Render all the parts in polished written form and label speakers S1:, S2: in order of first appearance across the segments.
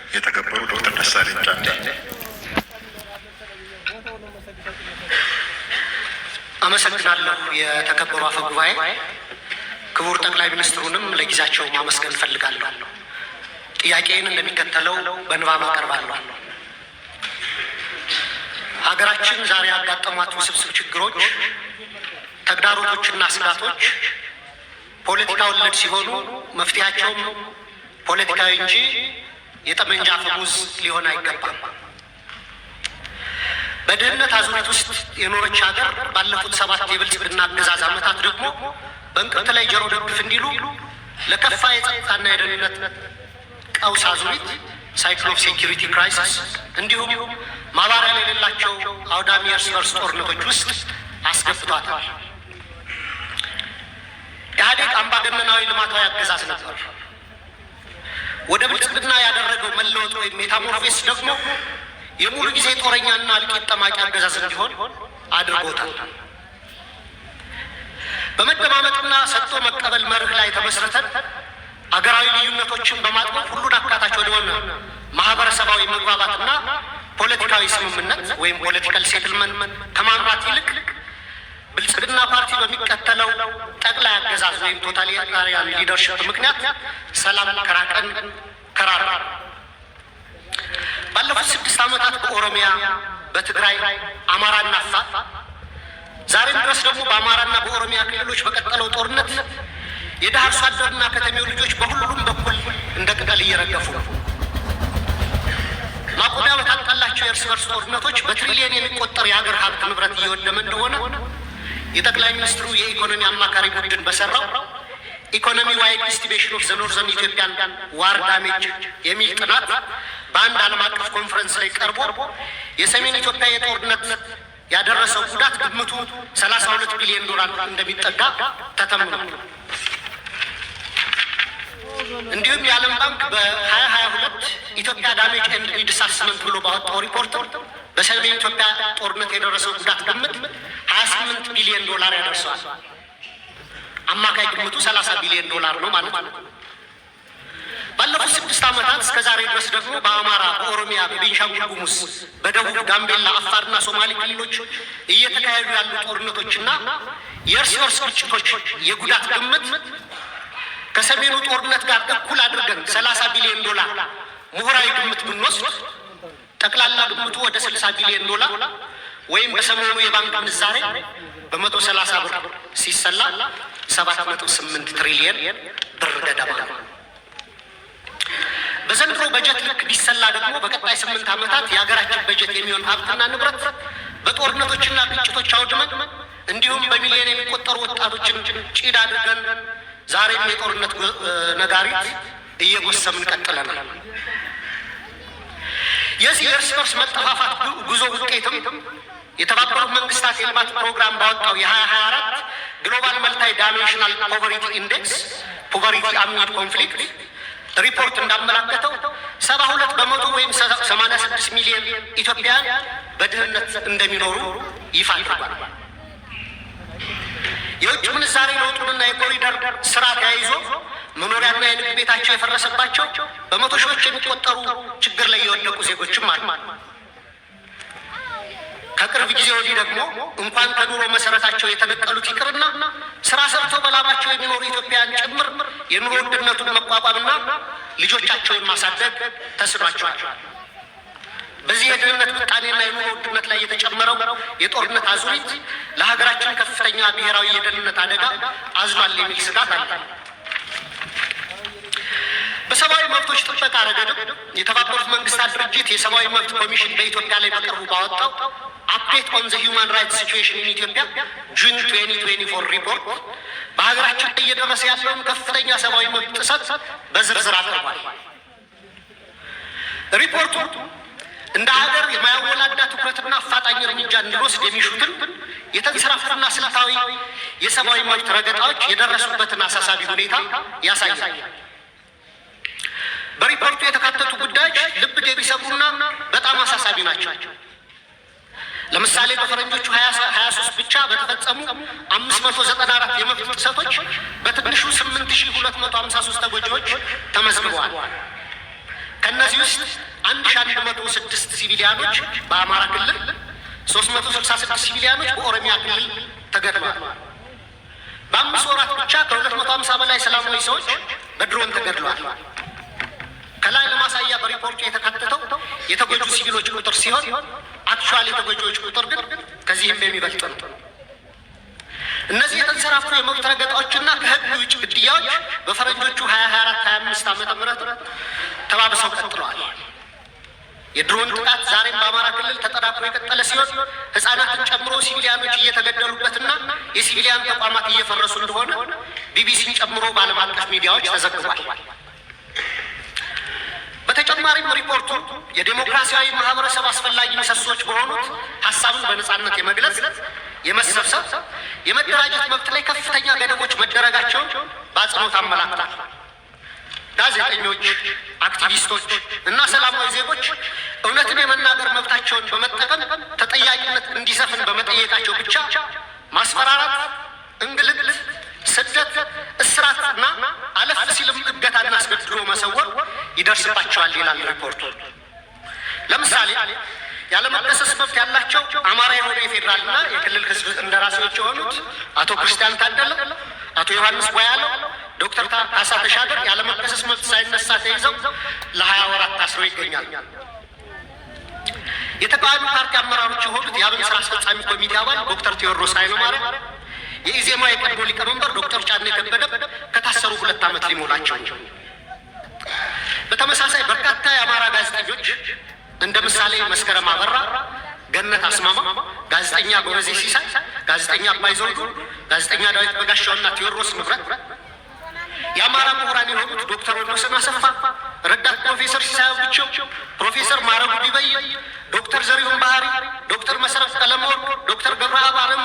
S1: የተከበሩ ዶክተር ደሳለኝ ጫኔ፣
S2: አመሰግናለሁ። የተከበሩ አፈ ጉባኤ፣ ክቡር ጠቅላይ ሚኒስትሩንም ለጊዜያቸው ማመስገን እፈልጋለሁ። ጥያቄን እንደሚከተለው በንባብ አቀርባለሁ። ሀገራችን ዛሬ ያጋጠሟት ውስብስብ ችግሮች፣ ተግዳሮቶችና ስጋቶች ፖለቲካ ወለድ ሲሆኑ መፍትሄያቸውም ፖለቲካዊ እንጂ የጠመንጃ አፈሙዝ ሊሆን አይገባም። በድህነት አዙሪት ውስጥ የኖረች ሀገር ባለፉት 7 የብልጽግና አገዛዝ ዓመታት ደግሞ በእንቅርት ላይ ጆሮ ደግፍ እንዲሉ ለከፋ የጸጥታና የደህንነት ቀውስ አዙሪት ሳይክል ኦፍ ሴኪሪቲ ክራይሲስ እንዲሁም ማባሪያ የሌላቸው አውዳሚ የእርስ በርስ ጦርነቶች ውስጥ አስገብቷታል። ኢህአዴግ አምባገነናዊ ልማታዊ አገዛዝ ነበር። ወደ ብልጽግና ያደረገው መለወጥ ወይም ሜታሞርፎሲስ ደግሞ የሙሉ ጊዜ ጦረኛና እልቂት ጠማቂ አገዛዝ እንዲሆን አድርጎታል። በመደማመጥና ሰጥቶ መቀበል መርህ ላይ ተመስርተን አገራዊ ልዩነቶችን በማጥበብ ሁሉን አካታች ወደሆነ ማህበረሰባዊ መግባባትና ፖለቲካዊ ስምምነት ወይም ፖለቲካል ሴትልመንት ከማምራት ይልቅ ብልጽግና ፓርቲ በሚከተለው ጠቅላይ አገዛዝ ወይም ቶታሊታሪያን ሊደርሽፕ ምክንያት ሰላም ከራቀን ከራራ። ባለፉት 6 ዓመታት በኦሮሚያ፣ በትግራይ፣ አማራና አፋር ዛሬም ድረስ ደግሞ በአማራና በኦሮሚያ ክልሎች በቀጠለው ጦርነት የድሃ አርሶ አደርና ከተሜው ልጆች በሁሉም በኩል እንደ ቅጠል እየረገፉ ነው። ማቆሚያ በታጣላቸው የእርስ በርስ ጦርነቶች በትሪሊየን የሚቆጠር የሀገር ሀብት ንብረት እየወደመ እንደሆነ የጠቅላይ ሚኒስትሩ የኢኮኖሚ አማካሪ ቡድን በሰራው ኢኮኖሚ ዋይድ ኢስቲሜሽን ኦፍ ዘ ኖርዘርን ኢትዮጵያን ዋር ዳሜጅ የሚል ጥናት በአንድ ዓለም አቀፍ ኮንፈረንስ ላይ ቀርቦ የሰሜን ኢትዮጵያ የጦርነት ያደረሰው ጉዳት ግምቱ 32 ቢሊዮን ዶላር እንደሚጠጋ ተተምኗል። እንዲሁም የዓለም ባንክ በ2022 ኢትዮጵያ ዳሜጅ ኤንድ ኒድስ አሰስመንት ብሎ ባወጣው ሪፖርት በሰሜን ኢትዮጵያ ጦርነት የደረሰው ጉዳት ግምት 28 ቢሊዮን ዶላር ያደርሰዋል። አማካይ ግምቱ 30 ቢሊዮን ዶላር ነው ማለት ነው። ባለፉት 6 ዓመታት እስከ ዛሬ ድረስ ደግሞ በአማራ፣ በኦሮሚያ፣ በቤንሻንጉል ጉሙዝ፣ በደቡብ ጋምቤላ፣ አፋርና ሶማሌ ክልሎች እየተካሄዱ ያሉ ጦርነቶችና የእርስ በርስ ግጭቶች የጉዳት ግምት ከሰሜኑ ጦርነት ጋር እኩል አድርገን 30 ቢሊዮን ዶላር ምሁራዊ ግምት ብንወስድ ጠቅላላ ግምቱ ወደ 60 ቢሊዮን ዶላር ወይም በሰሞኑ የባንክ ምንዛሬ በ130 ብር ሲሰላ 7.8 ትሪሊየን ብር ገደማ ነው። በዘንድሮ በጀት ልክ ቢሰላ ደግሞ በቀጣይ 8 ዓመታት የሀገራችን በጀት የሚሆን ሀብትና ንብረት በጦርነቶችና ግጭቶች አውድመን እንዲሁም በሚሊዮን የሚቆጠሩ ወጣቶችን ጭድ አድርገን ዛሬም የጦርነት ነጋሪት እየጎሰምን ቀጥለናል። የዚህ የእርስ በርስ መጠፋፋት ጉዞ ውጤትም የተባበሩት መንግስታት የልማት ፕሮግራም ባወጣው የ2024 ግሎባል መልታይ ዳይሜንሽናል ፖቨርቲ ኢንዴክስ ፖቨርቲ አሚድ ኮንፍሊክት ሪፖርት እንዳመላከተው 72 በመቶ ወይም 86 ሚሊዮን ኢትዮጵያውያን በድህነት እንደሚኖሩ ይፋ አድርጓል። የውጭ ምንዛሬ ለውጡንና የኮሪደር ስራ ተያይዞ መኖሪያና የንግድ ቤታቸው የፈረሰባቸው በመቶ ሺዎች የሚቆጠሩ ችግር ላይ የወደቁ ዜጎችም አሉ። ከቅርብ ጊዜ ወዲህ ደግሞ እንኳን ከኑሮ መሰረታቸው የተነቀሉት ይቅርና ስራ ሰርተው በላባቸው የሚኖሩ ኢትዮጵያውያን ጭምር የኑሮ ውድነቱን መቋቋምና ልጆቻቸውን ማሳደግ ተስኗቸዋል። በዚህ የድህነት ምጣኔና የኑሮ ውድነት ላይ የተጨመረው የጦርነት አዙሪት ለሀገራችን ከፍተኛ ብሔራዊ የደህንነት አደጋ አዝሏል የሚል ስጋት አለ። በሰብአዊ መብቶች ጥበቃ ረገድም የተባበሩት መንግስታት ድርጅት የሰብአዊ መብት ኮሚሽን በኢትዮጵያ ላይ በቅርቡ ባወጣው አፕዴት ኦን ዘ ሂውማን ራይትስ ሲቹዌሽን ኢን ኢትዮጵያ ጁን 2024 ሪፖርት በሀገራችን ላይ እየደረሰ ያለውን ከፍተኛ ሰብአዊ መብት ጥሰት በዝርዝር አቅርቧል። ሪፖርቱ እንደ ሀገር የማያወላዳ ትኩረትና አፋጣኝ እርምጃ እንዲወስድ የሚሹትን የተንሰራፉና ስልታዊ የሰብአዊ መብት ረገጣዎች የደረሱበትን አሳሳቢ ሁኔታ ያሳያል። በሪፖርቱ የተካተቱ ጉዳዮች ልብ የሚሰብሩና በጣም አሳሳቢ ናቸው። ለምሳሌ በፈረንጆቹ 2023 ብቻ በተፈጸሙ 594 የመብት ጥሰቶች በትንሹ 8253 ተጎጂዎች ተመዝግበዋል። ከእነዚህ ከነዚህ ውስጥ 1106 ሲቪሊያኖች በአማራ ክልል፣ 366 ሲቪሊያኖች በኦሮሚያ ክልል ተገድለዋል። በ5 ወራት ብቻ ከ250 በላይ ሰላማዊ ሰዎች በድሮን ተገድለዋል። ከላይ ለማሳያ በሪፖርቱ የተካተተው የተጎጁ ሲቪሎች ቁጥር ሲሆን አክቹዋሊ የተጎጂዎች ቁጥር ግን ከዚህም የሚበልጥ ነው። እነዚህ የተንሰራፉ የመብት ረገጣዎችና ከህግ ውጭ ግድያዎች በፈረንጆቹ 2024-25 ዓመተ ምህረት ተባብሰው ቀጥለዋል። የድሮን ጥቃት ዛሬም በአማራ ክልል ተጠናክሮ የቀጠለ ሲሆን ህጻናትን ጨምሮ ሲቪሊያኖች እየተገደሉበትና የሲቪሊያን ተቋማት እየፈረሱ እንደሆነ ቢቢሲን ጨምሮ በዓለም አቀፍ ሚዲያዎች ተዘግቧል። በተጨማሪም ሪፖርቱ የዴሞክራሲያዊ ማህበረሰብ አስፈላጊ ምሰሶች በሆኑት ሀሳብን በነጻነት የመግለጽ፣ የመሰብሰብ፣ የመደራጀት መብት ላይ ከፍተኛ ገደቦች መደረጋቸውን በአጽንኦት አመላክቷል። ጋዜጠኞች፣ አክቲቪስቶች እና ሰላማዊ ዜጎች እውነትን የመናገር መብታቸውን በመጠቀም ተጠያቂነት እንዲሰፍን በመጠየቃቸው ብቻ ማስፈራራት፣ እንግልት፣ ስደት፣ እስራትና አለፍ ሲልም እገታና አስገድዶ መሰወር ይደርስባቸዋል ይላል ሪፖርቱ። ለምሳሌ ያለመከሰስ መብት ያላቸው አማራ የሆኑ የፌዴራልና የክልል ህዝብ እንደራሴዎች የሆኑት አቶ ክርስቲያን ታደለ፣ አቶ ዮሐንስ ቦያለው፣ ዶክተር ካሳ ተሻገር ያለመከሰስ መብት ሳይነሳ ተይዘው ለ20 ወራት ታስረው ይገኛል። የተቃዋሚ ፓርቲ አመራሮች የሆኑት የአብን ስራ አስፈጻሚ ኮሚቴ አባል ዶክተር ቴዎድሮስ ኃይለማርያም፣ የኢዜማ የቀድሞ ሊቀመንበር ዶክተር ጫኔ ከበደ ከታሰሩ 2 ዓመት ሊሞላቸው። በተመሳሳይ በርካታ የአማራ ጋዜጠኞች እንደ ምሳሌ መስከረም አበራ፣ ገነት አስማማ፣ ጋዜጠኛ ጎበዜ ሲሳይ፣ ጋዜጠኛ አባይ ዘውዱ፣ ጋዜጠኛ ዳዊት በጋሻውና ቴዎድሮስ ንብረት፣ የአማራ ምሁራን የሆኑት ዶክተር ወንዶሰን አሰፋ፣ ረዳት ፕሮፌሰር ሲሳይ ብቸው፣ ፕሮፌሰር ማረጉ ቢበይ፣ ዶክተር ዘሪሁን ባህሪ፣ ዶክተር መሰረት ቀለመወርቅ፣ ዶክተር ገብረአብ አረሙ፣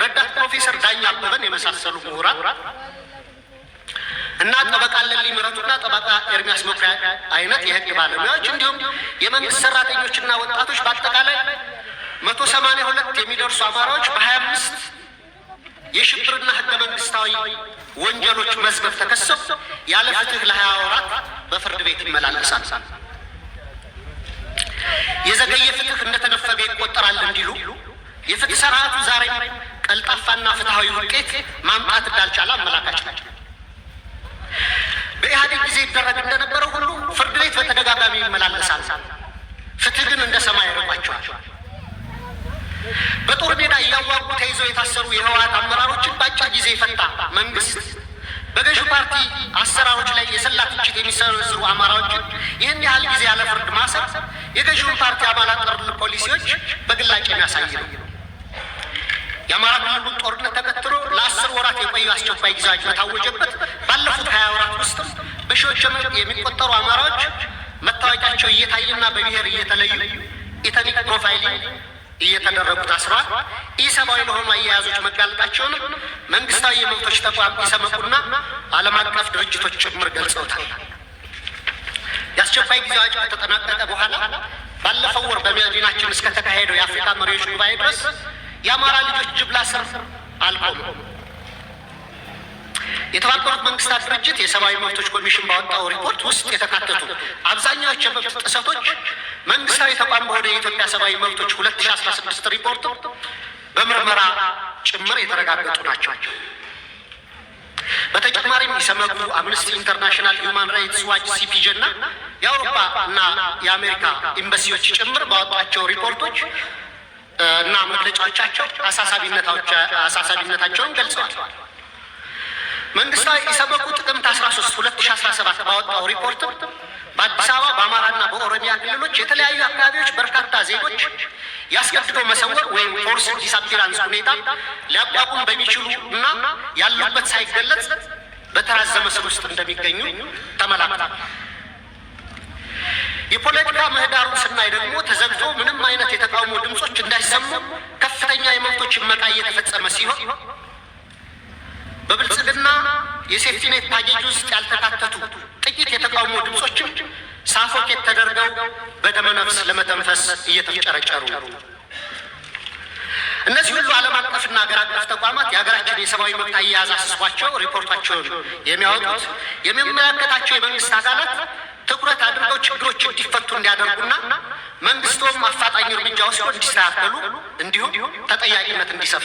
S2: ረዳት ፕሮፌሰር ዳኛ አበበን የመሳሰሉ ምሁራን እና ጠበቃ ለሊ ምረቱና ጠበቃ ኤርሚያስ መኩሪያ አይነት የህግ ባለሙያዎች እንዲሁም የመንግስት ሰራተኞችና ወጣቶች በአጠቃላይ 182 የሚደርሱ አማራዎች በ25 የሽብርና ህገ መንግስታዊ ወንጀሎች መዝገብ ተከሰው ያለ ፍትህ ለ20 ወራት በፍርድ ቤት ይመላለሳል። የዘገየ ፍትህ እንደተነፈገ ይቆጠራል እንዲሉ የፍትህ ስርዓቱ ዛሬ ቀልጣፋና ፍትሃዊ ውጤት ማምጣት እንዳልቻለ አመላካች ናቸው። በኢህአዴግ ጊዜ ይደረግ እንደነበረው ሁሉ ፍርድ ቤት በተደጋጋሚ ይመላለሳል። ፍትህ ግን እንደ ሰማይ ያርቋቸዋል። በጦር ሜዳ እያዋጉ ተይዘው የታሰሩ የህወሓት አመራሮችን በአጭር ጊዜ የፈታ መንግስት በገዢው ፓርቲ አሰራሮች ላይ የሰላ ትችት የሚሰነዝሩ አማራዎችን ይህን ያህል ጊዜ ያለ ፍርድ ማሰር የገዢውን ፓርቲ አባላት ጠር ፖሊሲዎች በግላጭ የሚያሳይ ነው። የአማራ ክልሉን ጦርነት ተከትሎ ለ10 ወራት የቆዩ አስቸኳይ ጊዜ አዋጅ በታወጀበት ባለፉት 20 ወራት ውስጥም በሺዎች የሚቆጠሩ አማራዎች መታወቂያቸው እየታየና በብሔር እየተለዩ ኢተኒክ ፕሮፋይሊንግ እየተደረጉ ታስረዋል። ኢሰብአዊ ለሆኑ አያያዞች መጋለጣቸውንም መንግስታዊ የመብቶች ተቋም ኢሰመኮና ዓለም አቀፍ ድርጅቶች ጭምር ገልጸውታል። የአስቸኳይ ጊዜ አዋጅ ከተጠናቀቀ በኋላ ባለፈው ወር በመዲናችን እስከተካሄደው የአፍሪካ መሪዎች ጉባኤ ድረስ የአማራ ልጆች ጅምላ እስር አልቆመም። የተባበሩት መንግስታት ድርጅት የሰብአዊ መብቶች ኮሚሽን ባወጣው ሪፖርት ውስጥ የተካተቱ አብዛኛዎቹ የመብት ጥሰቶች መንግስታዊ ተቋም በሆነ የኢትዮጵያ ሰብአዊ መብቶች 2016 ሪፖርት በምርመራ ጭምር የተረጋገጡ ናቸው። በተጨማሪም ኢሰመኮ፣ አምነስቲ ኢንተርናሽናል፣ ሁማን ራይትስ ዋች፣ ሲፒጄ እና የአውሮፓ እና የአሜሪካ ኤምባሲዎች ጭምር ባወጧቸው ሪፖርቶች እና መግለጫዎቻቸው አሳሳቢነታቸውን ገልጸዋል። መንግስታዊ ኢሰመኮ ጥቅምት 13 2017 ባወጣው ሪፖርት በአዲስ አበባ በአማራና በኦሮሚያ ክልሎች የተለያዩ አካባቢዎች በርካታ ዜጎች ያስገድዶ መሰወር ወይም ፎርስ ዲስአፒራንስ ሁኔታ ሊያቋቁም በሚችሉ እና ያሉበት ሳይገለጽ በተራዘመ እስር ውስጥ እንደሚገኙ ተመላክቷል። የፖለቲካ ምህዳሩን ስናይ ደግሞ ተዘግቶ ምንም አይነት የተቃውሞ ድምጾች እንዳይሰሙ ከፍተኛ የመብቶች መቃ እየተፈጸመ ሲሆን በብልጽግና የሴፍቲኔት ፓኬጅ ውስጥ ያልተካተቱ ጥቂት የተቃውሞ ድምጾችም ሳፎኬት ተደርገው በደመነፍስ ለመተንፈስ እየተፍጨረጨሩ ነው። እነዚህ ሁሉ ዓለም አቀፍና ሀገር አቀፍ ተቋማት የሀገራችን የሰብአዊ መብት አያያዝ አስስቧቸው ሪፖርታቸውን የሚያወጡት የሚመለከታቸው የመንግስት አካላት ትኩረት አድርገው ችግሮች እንዲፈቱ እንዲያደርጉና መንግስቱም አፋጣኝ እርምጃ ወስዶ እንዲስተካከሉ እንዲሁም ተጠያቂነት እንዲሰፍ